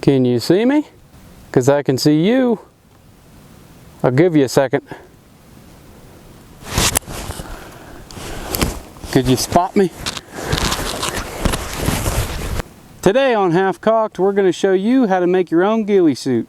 Can you see me? Because I can see you. I'll give you a second. Could you spot me? Today on Half Cocked, we're going to show you how to make your own ghillie suit.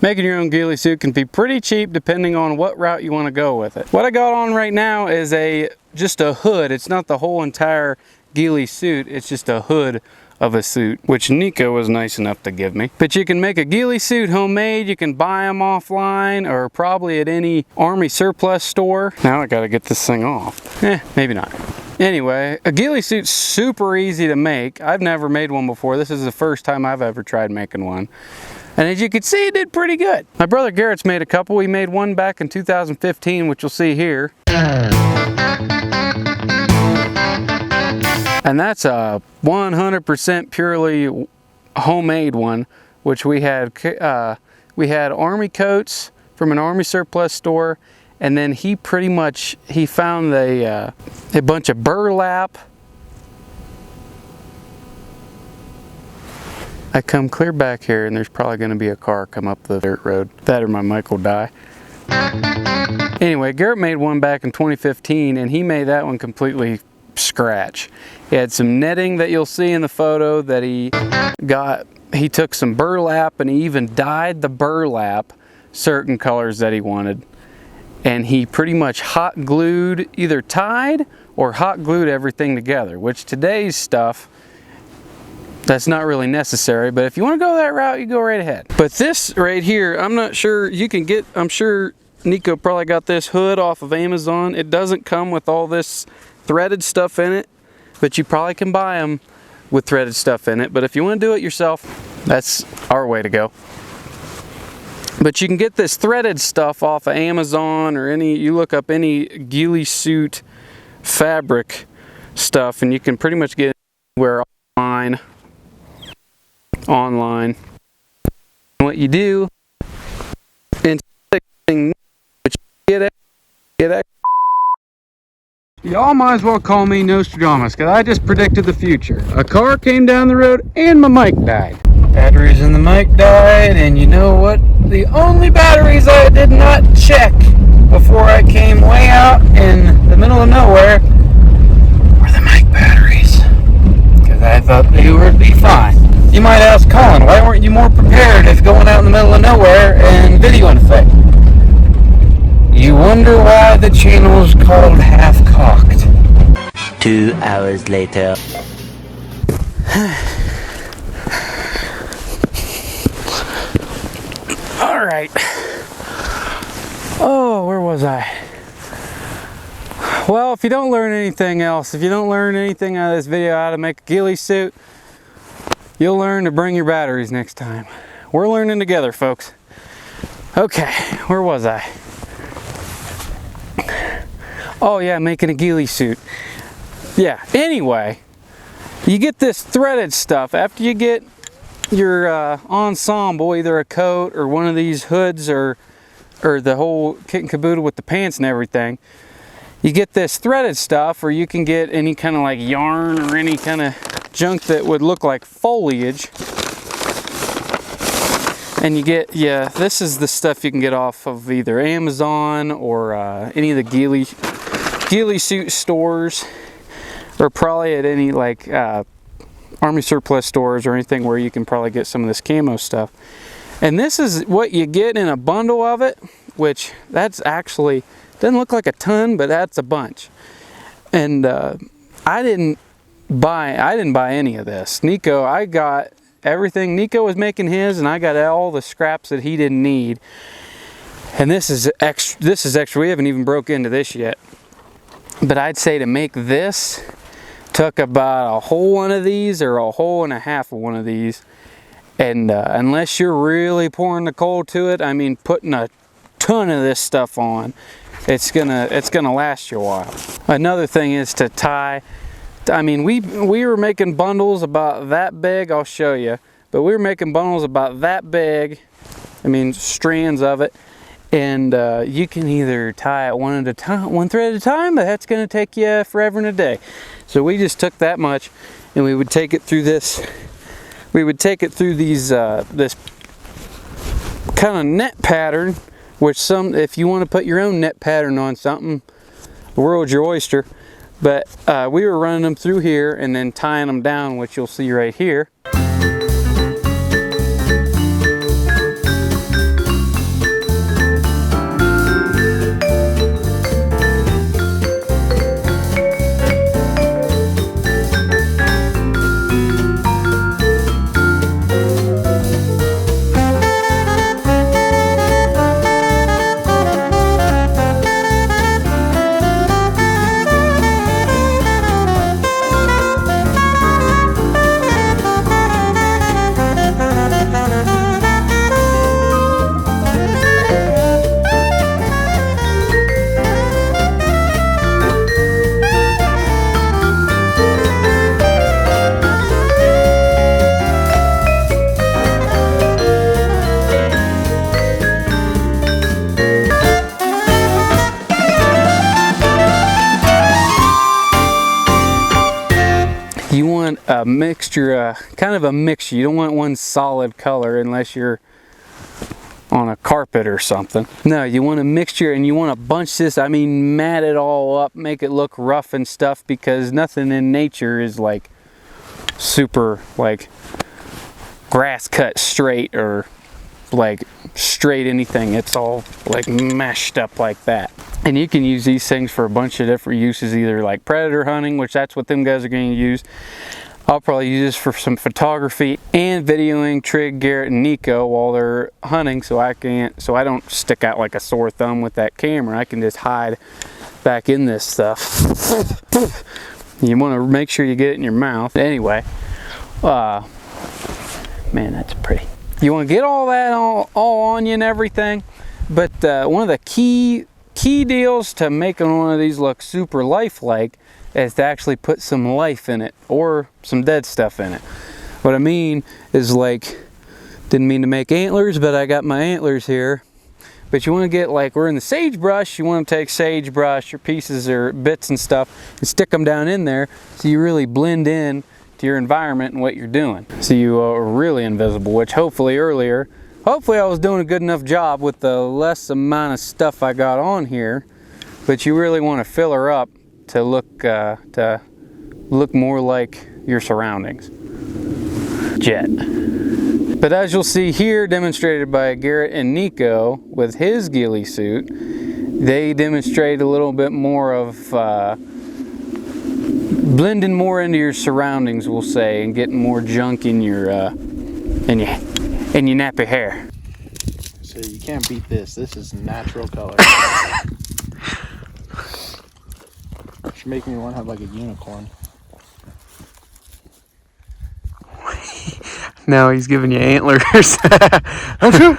Making your own ghillie suit can be pretty cheap depending on what route you want to go with it. What I got on right now is just a hood. It's not the whole entire ghillie suit, it's just a hood of a suit, which Nico was nice enough to give me. But you can make a ghillie suit homemade, you can buy them offline or probably at any army surplus store. Now I gotta get this thing off. Maybe not. Anyway, a ghillie suit's super easy to make. I've never made one before. This is the first time I've ever tried making one. And as you can see, it did pretty good. My brother Garrett's made a couple. He made one back in 2015, which you'll see here. And that's a 100% purely homemade one, which we had army coats from an army surplus store, and then he found a bunch of burlap. I come clear back here and there's probably going to be a car come up the dirt road. That or my mic will die. Anyway, Garrett made one back in 2015 and he made that one completely scratch. He had some netting that you'll see in the photo that he got. He took some burlap and he even dyed the burlap certain colors that he wanted. And he pretty much hot glued, either tied or hot glued everything together, which today's stuff, that's not really necessary, but if you want to go that route, you go right ahead. But this right here, I'm not sure you can get, I'm sure Nico probably got this hood off of Amazon. It doesn't come with all this threaded stuff in it, but you probably can buy them with threaded stuff in it. But if you want to do it yourself, that's our way to go. But you can get this threaded stuff off of Amazon or you look up any ghillie suit fabric stuff and you can pretty much get it anywhere online. What you do, instead of getting, y'all might as well call me Nostradamus, because I just predicted the future. A car came down the road and my mic died. Batteries in the mic died, and you know what? The only batteries I did not check before I came way out in the middle of nowhere were the mic batteries, because I thought they would be fine. You might ask, Colin, why weren't you more prepared if going out in the middle of nowhere and videoing effect? You wonder why the channel is called Half Cocked. 2 hours later. Alright. Oh, where was I? Well, if you don't learn anything else, if you don't learn anything out of this video how to make a ghillie suit, you'll learn to bring your batteries next time. We're learning together, folks. Okay, where was I? Oh yeah, making a ghillie suit. Yeah, anyway, you get this threaded stuff. After you get your ensemble, either a coat or one of these hoods or the whole kit and caboodle with the pants and everything, you get this threaded stuff, or you can get any kind of like yarn or any kind of junk that would look like foliage. And you get, yeah, this is the stuff you can get off of either Amazon or any of the ghillie suit stores, or probably at any like army surplus stores or anything where you can probably get some of this camo stuff. And this is what you get in a bundle of it, which that's actually, doesn't look like a ton, but that's a bunch. And I didn't buy any of this. Nico, I got everything. Nico was making his, and I got all the scraps that he didn't need. And this is extra. We haven't even broke into this yet. But I'd say to make this took about a whole one of these or a whole and a half of one of these. And unless you're really pouring the coal to it, I mean putting a ton of this stuff on, it's gonna last you a while. Another thing is to tie. I mean, we were making bundles about that big. I'll show you. But we were making bundles about that big. I mean, strands of it. And you can either tie it one thread at a time, but that's going to take you forever and a day. So we just took that much, and we would take it through this. We would take it through these this kind of net pattern, which if you want to put your own net pattern on something, the world's your oyster. But we were running them through here and then tying them down, which you'll see right here. You want a mixture, kind of a mixture. You don't want one solid color unless you're on a carpet or something. No, you want a mixture, and you want to bunch this, I mean, mat it all up, make it look rough and stuff, because nothing in nature is like super like grass cut straight or like straight anything. It's all like mashed up like that. And you can use these things for a bunch of different uses, either like predator hunting, which that's what them guys are going to use. I'll probably use this for some photography and videoing Trig, Garrett, and Nico while they're hunting, so I don't stick out like a sore thumb with that camera. I can just hide back in this stuff. You want to make sure you get it in your mouth. Anyway, man, that's pretty. You want to get all that all on you and everything, but one of the key deals to making one of these look super lifelike is to actually put some life in it, or some dead stuff in it. What I mean is, like, didn't mean to make antlers, but I got my antlers here. But you want to get, like, we're in the sagebrush, you want to take sagebrush or pieces or bits and stuff and stick them down in there so you really blend in to your environment and what you're doing. So you are really invisible, which hopefully I was doing a good enough job with the less amount of stuff I got on here, but you really want to fill her up to look more like your surroundings. Jet. But as you'll see here, demonstrated by Garrett and Nico with his ghillie suit, they demonstrate a little bit more of blending more into your surroundings, we'll say, and getting more junk in your nappy hair. So you can't beat this. This is natural color. Should make me want to have like a unicorn. Now he's giving you antlers. Don't shoot!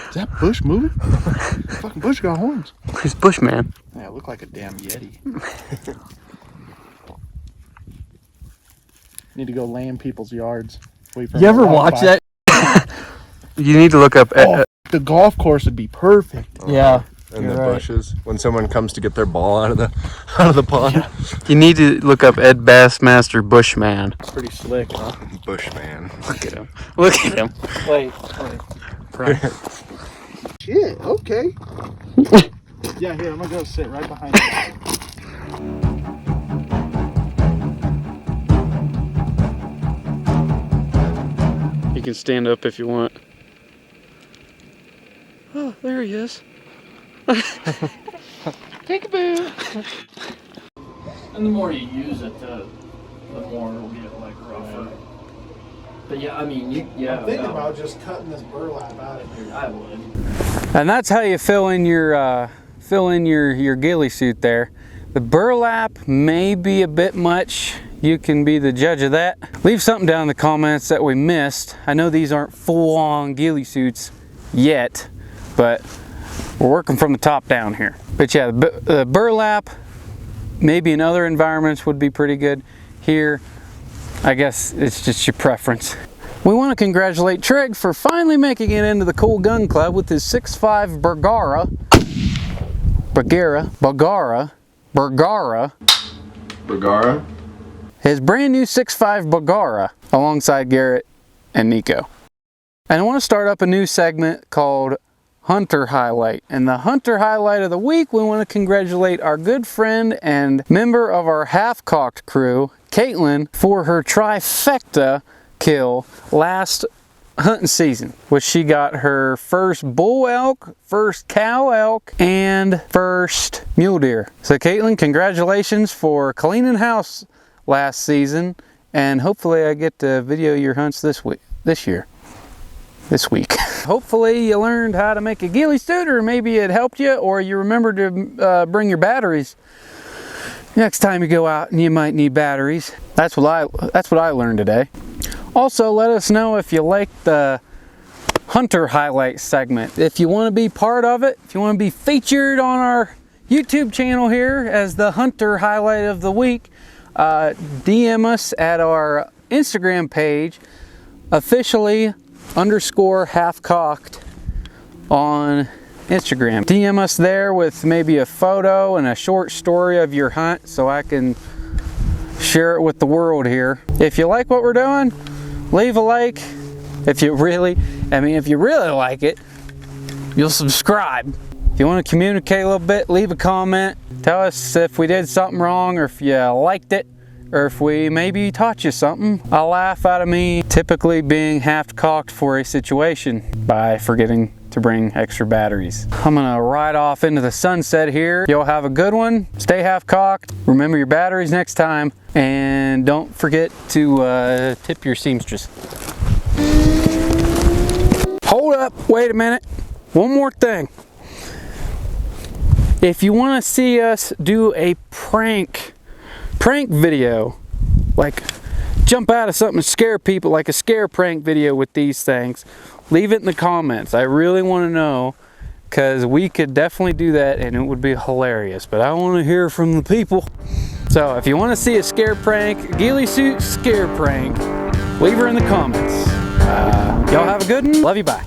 Is that bush moving? Fucking bush got horns. He's Bushman. Yeah, I look like a damn Yeti. Need to go lay in people's yards. Wait for You ever watch that? You need to look up. The golf course would be perfect. Yeah. And the bushes when someone comes to get their ball out of the pond. Yeah. You need to look up Ed Bassmaster Bushman. It's pretty slick, huh? Bushman. Look at him. Look at him. Wait. Right. Shit, okay. Yeah, here, I'm gonna go sit right behind you. You can stand up if you want. Oh, there he is. Peekaboo. And the more you use it, the more it'll get like rougher. But yeah, I mean, I'm thinking about just cutting this burlap out of here. I would. And that's how you fill in your ghillie suit there. The burlap may be a bit much. You can be the judge of that. Leave something down in the comments that we missed. I know these aren't full-on ghillie suits yet, but we're working from the top down here. But yeah, the burlap, maybe in other environments would be pretty good. Here, I guess it's just your preference. We want to congratulate Trig for finally making it into the Cool Gun Club with his 6.5 Bergara? His brand new 6.5 Bergara alongside Garrett and Nico. And I want to start up a new segment called Hunter Highlight. And the Hunter Highlight of the week, we want to congratulate our good friend and member of our half-cocked crew, Caitlin, for her trifecta kill last hunting season, which she got her first bull elk, first cow elk, and first mule deer. So Caitlin, congratulations for cleaning house last season, and hopefully I get to video your hunts this week. Hopefully you learned how to make a ghillie suit, or maybe it helped you, or you remembered to bring your batteries next time you go out and you might need batteries. That's what I learned today. Also, let us know if you like the Hunter Highlight segment. If you want to be part of it, if you want to be featured on our YouTube channel here as the Hunter Highlight of the week, DM us at our Instagram page, officially_halfcocked on Instagram. DM us there with maybe a photo and a short story of your hunt so I can share it with the world here. If you like what we're doing, leave a like. If you really like it, you'll subscribe. If you want to communicate a little bit, leave a comment. Tell us if we did something wrong, or if you liked it, or if we maybe taught you something. A laugh out of me typically being half-cocked for a situation by forgetting to bring extra batteries. I'm gonna ride off into the sunset here. Y'all have a good one. Stay half-cocked. Remember your batteries next time. And don't forget to tip your seamstress. Hold up, wait a minute. One more thing. If you want to see us do a prank video, like jump out of something and scare people, like a scare prank video with these things, leave it in the comments. I really want to know, because we could definitely do that and it would be hilarious, but I want to hear from the people. So if you want to see a scare prank, Ghillie Suit scare prank, leave her in the comments. Y'all have a good one. Love you, bye.